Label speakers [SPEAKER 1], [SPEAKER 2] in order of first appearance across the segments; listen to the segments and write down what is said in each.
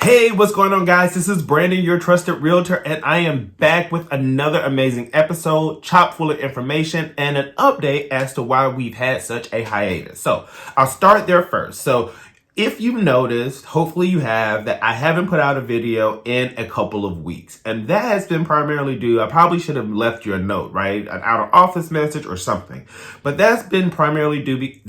[SPEAKER 1] Hey, what's going on, guys? This is Brandon, your trusted realtor, and I am back with another amazing episode, chock full of information and an update as to why we've had such a hiatus. So I'll start there first. So if you've noticed, hopefully you have, that I haven't put out a video in a couple of weeks. And that has been primarily due, I probably should have left you a note, right? An out of office message or something. But that's been primarily due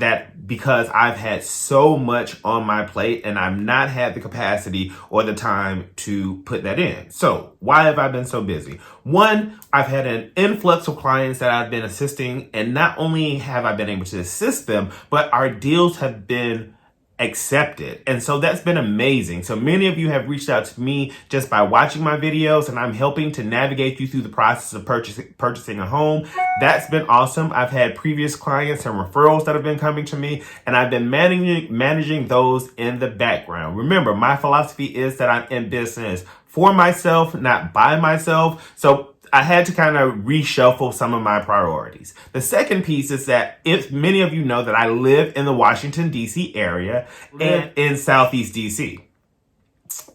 [SPEAKER 1] because I've had so much on my plate and I've not had the capacity or the time to put that in. So why have I been so busy? One, I've had an influx of clients that I've been assisting, and not only have I been able to assist them, but our deals have been accepted. And so that's been amazing. So many of you have reached out to me just by watching my videos, and I'm helping to navigate you through the process of purchasing a home. That's been awesome. I've had previous clients and referrals that have been coming to me, and I've been managing those in the background. Remember, my philosophy is that I'm in business for myself, not by myself. So I had to kind of reshuffle some of my priorities. The second piece is that if many of you know that I live in the Washington, D.C. area and in Southeast D.C.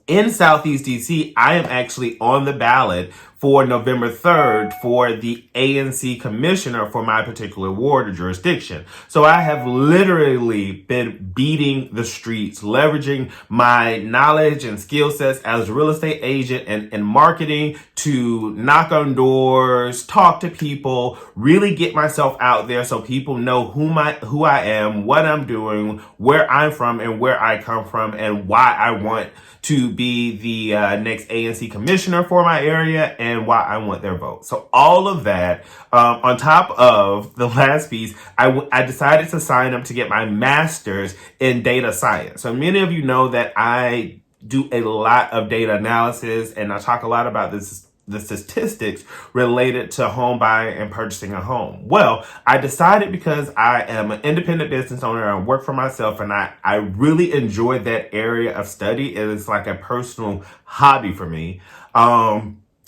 [SPEAKER 1] In Southeast D.C., I am actually on the ballot for November 3rd for the ANC commissioner for my particular ward or jurisdiction. So I have literally been beating the streets, leveraging my knowledge and skill sets as a real estate agent and marketing to knock on doors, talk to people, really get myself out there so people know who I am, what I'm doing, where I'm from and where I come from, and why I want to be the next ANC commissioner for my area and why I want their vote. So all of that, on top of the last piece, I decided to sign up to get my master's in data science. So many of you know that I do a lot of data analysis, and I talk a lot about the statistics related to home buying and purchasing a home. Well, I decided, because I am an independent business owner, I work for myself, and I really enjoy that area of study. It is like a personal hobby for me.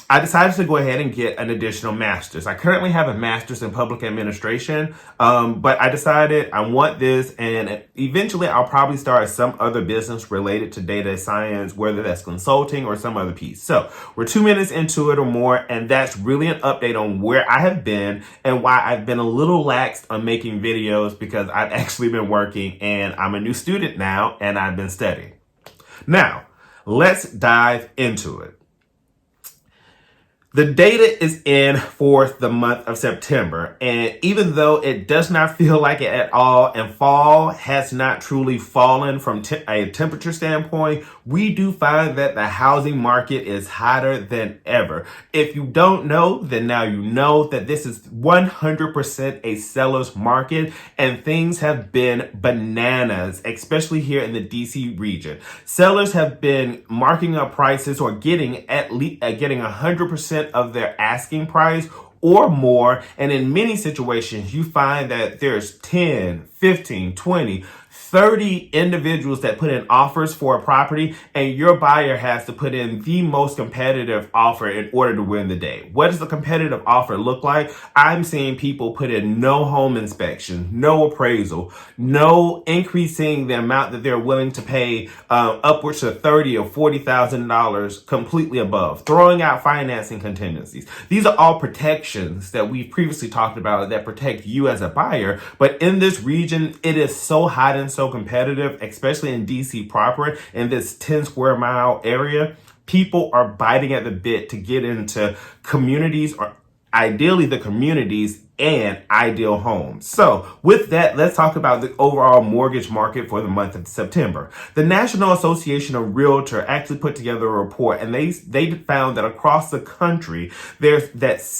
[SPEAKER 1] I decided to go ahead and get an additional master's. I currently have a master's in public administration, but I decided I want this, and eventually I'll probably start some other business related to data science, whether that's consulting or some other piece. So we're 2 minutes into it or more, and that's really an update on where I have been and why I've been a little lax on making videos, because I've actually been working and I'm a new student now and I've been studying. Now, let's dive into it. The data is in for the month of September, and even though it does not feel like it at all, and fall has not truly fallen from a temperature standpoint, we do find that the housing market is hotter than ever. If you don't know, then now you know that this is 100% a seller's market, and things have been bananas, especially here in the DC region. Sellers have been marking up prices or getting 100% of their asking price or more. And in many situations, you find that there's 10, 15, 20, 30 individuals that put in offers for a property, and your buyer has to put in the most competitive offer in order to win the day. What does the competitive offer look like? I'm seeing people put in no home inspection, no appraisal, no increasing the amount that they're willing to pay, upwards to $30,000 or $40,000 completely above, throwing out financing contingencies. These are all protections that we've previously talked about that protect you as a buyer. But in this region, it is so hot and so competitive, especially in DC proper, in this 10 square mile area. People are biting at the bit to get into communities, or ideally the communities and ideal homes. So with that, let's talk about the overall mortgage market for the month of September. The National Association of Realtors actually put together a report, and they found that across the country,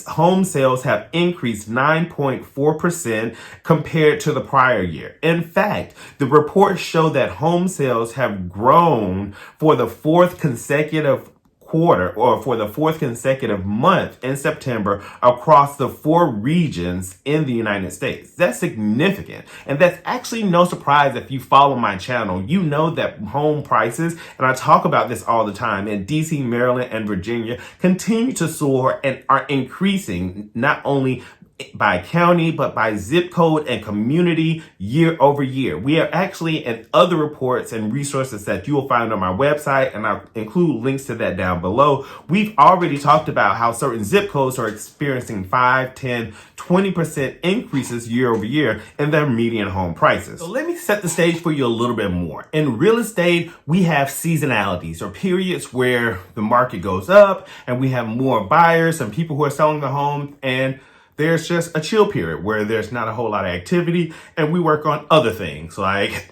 [SPEAKER 1] home sales have increased 9.4% compared to the prior year. In fact, the report showed that home sales have grown for the fourth consecutive quarter, or for the fourth consecutive month in September, across the 4 regions in the United States. That's significant. And that's actually no surprise. If you follow my channel, you know that home prices, and I talk about this all the time, in DC, Maryland, and Virginia continue to soar and are increasing, not only by county, but by zip code and community year over year. We are actually in other reports and resources that you will find on my website, and I'll include links to that down below. We've already talked about how certain zip codes are experiencing 5, 10, 20% increases year over year in their median home prices. So let me set the stage for you a little bit more. In real estate, we have seasonalities or periods where the market goes up and we have more buyers and people who are selling the home, and there's just a chill period where there's not a whole lot of activity and we work on other things like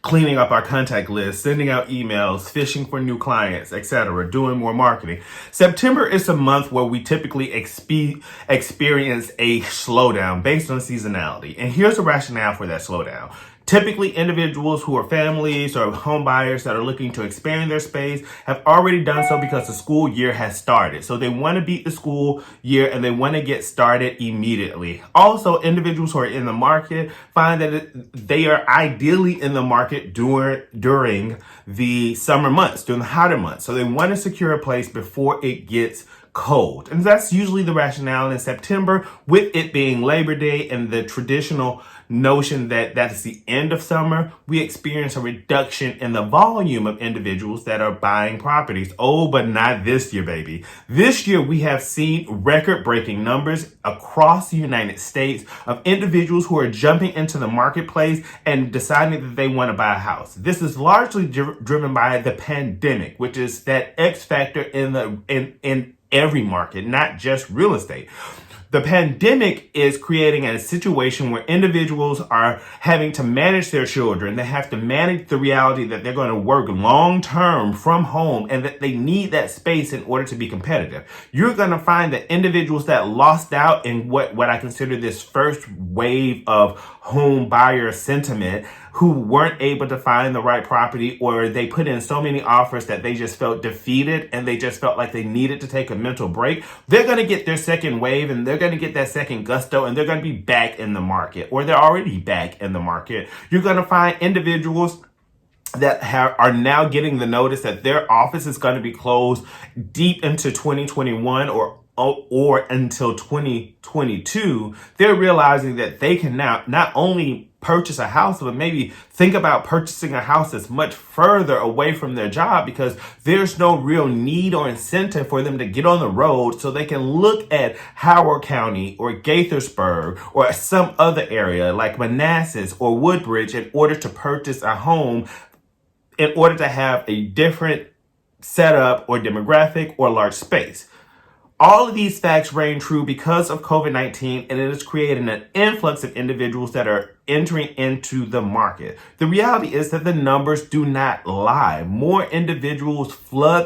[SPEAKER 1] cleaning up our contact list, sending out emails, fishing for new clients, etc., doing more marketing. September is a month where we typically experience a slowdown based on seasonality. And here's the rationale for that slowdown. Typically, individuals who are families or home buyers that are looking to expand their space have already done so because the school year has started. So they want to beat the school year and they want to get started immediately. Also, individuals who are in the market find that they are ideally in the market during the summer months, during the hotter months. So they want to secure a place before it gets cold. And that's usually the rationale in September, with it being Labor Day and the traditional notion that that is the end of summer. We experience a reduction in the volume of individuals that are buying properties. Oh, but not this year, baby. This year, we have seen record-breaking numbers across the United States of individuals who are jumping into the marketplace and deciding that they want to buy a house. This is largely driven by the pandemic, which is that X factor in every market, not just real estate. The pandemic is creating a situation where individuals are having to manage their children. They have to manage the reality that they're going to work long term from home and that they need that space in order to be competitive. You're going to find that individuals that lost out in what I consider this first wave of home buyer sentiment, who weren't able to find the right property, or they put in so many offers that they just felt defeated and they just felt like they needed to take a mental break. They're going to get their second wave and they're going to get that second gusto and they're going to be back in the market, or they're already back in the market. You're going to find individuals that are now getting the notice that their office is going to be closed deep into 2021 or until 2022. They're realizing that they can now not only purchase a house, but maybe think about purchasing a house that's much further away from their job, because there's no real need or incentive for them to get on the road, so they can look at Howard County or Gaithersburg or some other area like Manassas or Woodbridge in order to purchase a home, in order to have a different setup or demographic or large space. All of these facts reign true because of COVID-19, and it is creating an influx of individuals that are entering into the market. The reality is that the numbers do not lie. More individuals are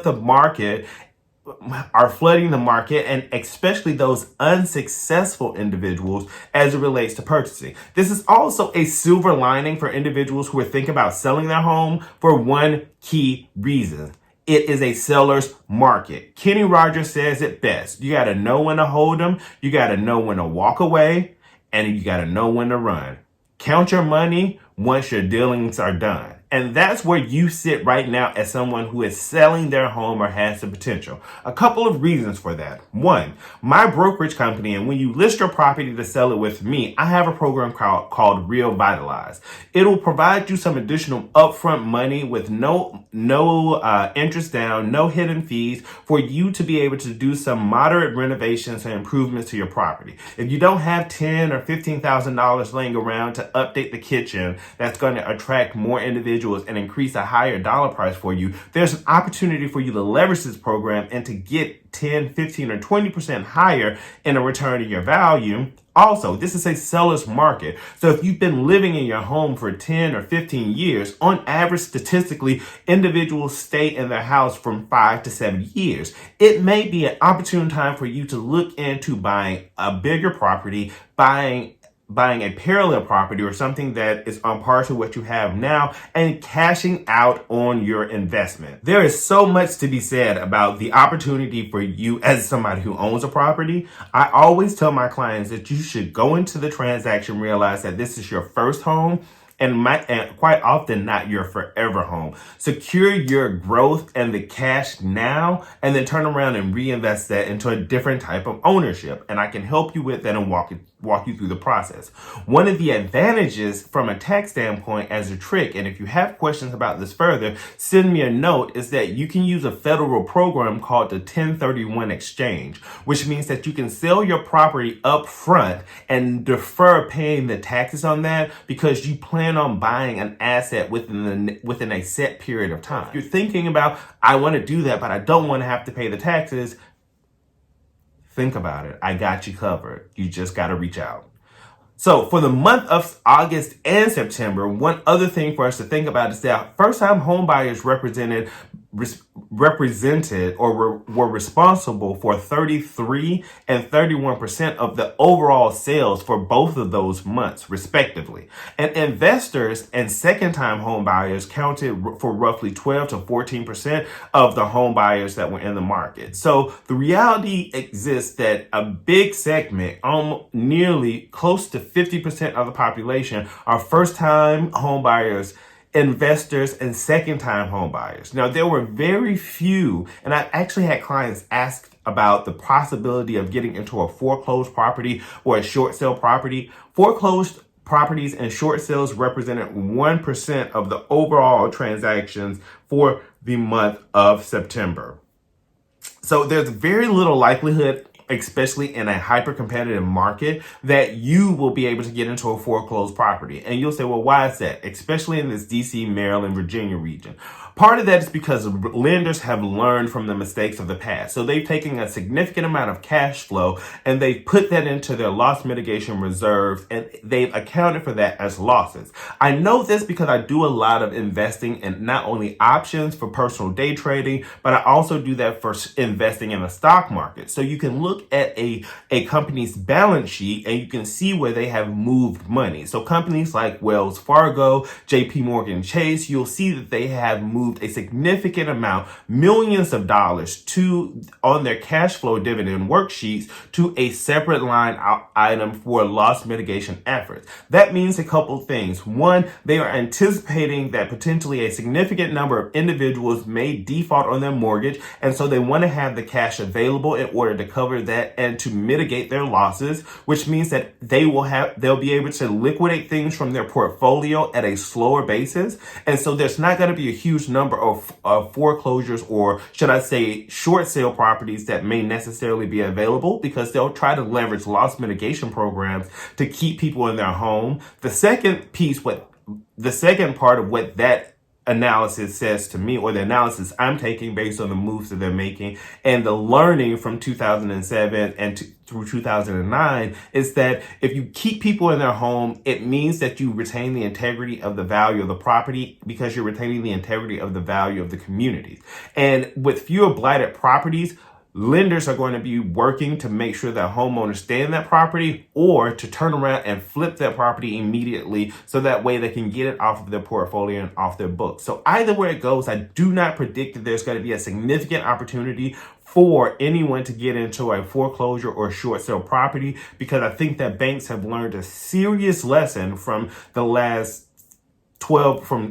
[SPEAKER 1] flooding the market, and especially those unsuccessful individuals as it relates to purchasing. This is also a silver lining for individuals who are thinking about selling their home for one key reason. It is a seller's market. Kenny Rogers says it best. You got to know when to hold them, you got to know when to walk away, and you got to know when to run. Count your money once your dealings are done. And that's where you sit right now as someone who is selling their home or has the potential. A couple of reasons for that. One, my brokerage company, and when you list your property to sell it with me, I have a program called Real Vitalize. It'll provide you some additional upfront money with no interest down, no hidden fees, for you to be able to do some moderate renovations and improvements to your property. If you don't have $10,000 or $15,000 laying around to update the kitchen, that's going to attract more individuals and increase a higher dollar price for you, there's an opportunity for you to leverage this program and to get 10, 15, or 20% higher in a return of your value. Also, this is a seller's market. So if you've been living in your home for 10 or 15 years, on average, statistically, individuals stay in their house from 5 to 7 years. It may be an opportune time for you to look into buying a bigger property, buying a parallel property or something that is on par to what you have now, and cashing out on your investment. There is so much to be said about the opportunity for you as somebody who owns a property. I always tell my clients that you should go into the transaction, realize that this is your first home, and quite often not your forever home. Secure your growth and the cash now, and then turn around and reinvest that into a different type of ownership. And I can help you with that and walk you through the process. One of the advantages from a tax standpoint as a trick, and if you have questions about this further, send me a note, is that you can use a federal program called the 1031 exchange, which means that you can sell your property up front and defer paying the taxes on that because you plan on buying an asset within a set period of time. If you're thinking about, I want to do that, but I don't want to have to pay the taxes, think about it. I got you covered. You just got to reach out. So for the month of August and September, one other thing for us to think about is that first-time homebuyers represented or were responsible for 33 and 31% of the overall sales for both of those months, respectively. And investors and second-time home buyers counted for roughly 12 to 14% of the home buyers that were in the market. So the reality exists that a big segment, nearly close to 50% of the population, are first-time home buyers, investors, and second-time home buyers. Now, there were very few, and I actually had clients ask about the possibility of getting into a foreclosed property or a short sale property. Foreclosed properties and short sales represented 1% of the overall transactions for the month of September. So there's very little likelihood, especially in a hyper-competitive market, that you will be able to get into a foreclosed property. And you'll say, well, why is that? Especially in this DC, Maryland, Virginia region. Part of that is because lenders have learned from the mistakes of the past. So they've taken a significant amount of cash flow and they've put that into their loss mitigation reserves, and they've accounted for that as losses. I know this because I do a lot of investing in not only options for personal day trading, but I also do that for investing in the stock market. So you can look at a company's balance sheet and you can see where they have moved money. So companies like Wells Fargo, JP Morgan Chase, you'll see that they have moved a significant amount, millions of dollars, on their cash flow dividend worksheets to a separate line item for loss mitigation efforts. That means a couple things. One, they are anticipating that potentially a significant number of individuals may default on their mortgage, and so they want to have the cash available in order to cover that and to mitigate their losses, which means that they'll be able to liquidate things from their portfolio at a slower basis. And so there's not going to be a huge number of foreclosures, or should I say short sale properties, that may necessarily be available because they'll try to leverage loss mitigation programs to keep people in their home. The second part of what that analysis says to me, or the analysis I'm taking based on the moves that they're making and the learning from 2007 and through 2009, is that if you keep people in their home, it means that you retain the integrity of the value of the property because you're retaining the integrity of the value of the community. And with fewer blighted properties, lenders are going to be working to make sure that homeowners stay in that property, or to turn around and flip that property immediately so that way they can get it off of their portfolio and off their books. So either way it goes, I do not predict that there's going to be a significant opportunity for anyone to get into a foreclosure or short sale property, because I think that banks have learned a serious lesson from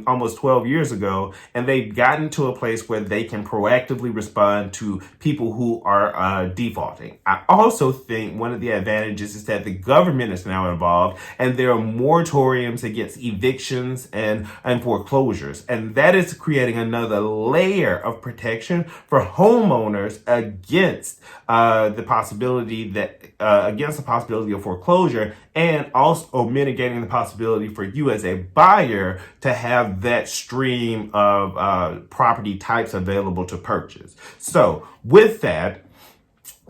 [SPEAKER 1] almost 12 years ago, and they've gotten to a place where they can proactively respond to people who are defaulting. I also think one of the advantages is that the government is now involved, and there are moratoriums against evictions and foreclosures, and that is creating another layer of protection for homeowners against the possibility of foreclosure, and also mitigating the possibility for you as a buyer to have that stream of property types available to purchase. So with that,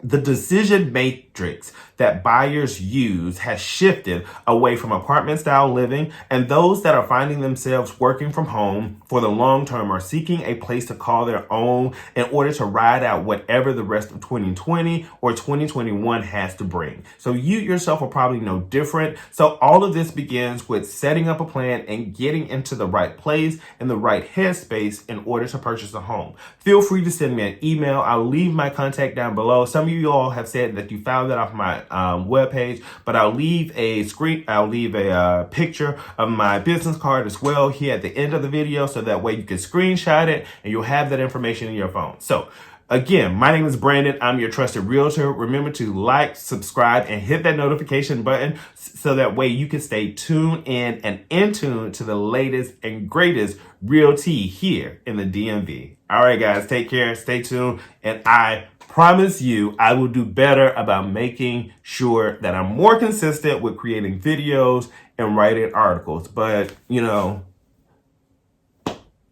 [SPEAKER 1] the decision matrix that buyers use has shifted away from apartment style living, and those that are finding themselves working from home for the long term are seeking a place to call their own in order to ride out whatever the rest of 2020 or 2021 has to bring. So you yourself are probably no different. So all of this begins with setting up a plan and getting into the right place and the right headspace in order to purchase a home. Feel free to send me an email. I'll leave my contact down below. Some of you all have said that you found that off my webpage, but I'll leave a picture of my business card as well here at the end of the video, so that way you can screenshot it and you'll have that information in your phone. So again, my name is Brandon. I'm your trusted realtor. Remember to like, subscribe, and hit that notification button so that way you can stay tuned in and in tune to the latest and greatest real tea here in the DMV. All right, guys, take care, stay tuned, and I promise you I will do better about making sure that I'm more consistent with creating videos and writing articles. But,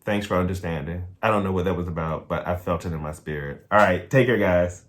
[SPEAKER 1] thanks for understanding. I don't know what that was about, but I felt it in my spirit. All right, take care, guys.